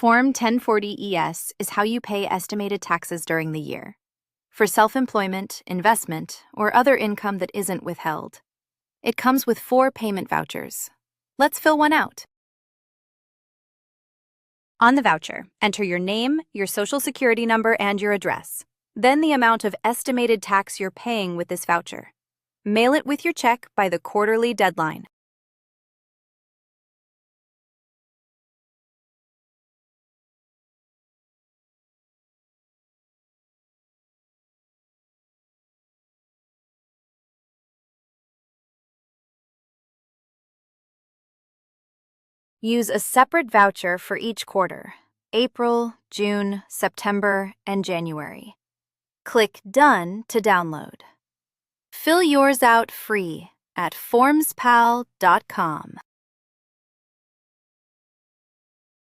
Form 1040-ES is how you pay estimated taxes during the year for self-employment, investment, or other income that isn't withheld. It comes with 4 payment vouchers. Let's fill one out. On the voucher, enter your name, your social security number, and your address. Then the amount of estimated tax you're paying with this voucher. Mail it with your check by the quarterly deadline. Use a separate voucher for each quarter: April, June, September, and January. Click Done to download. Fill yours out free at FormsPal.com.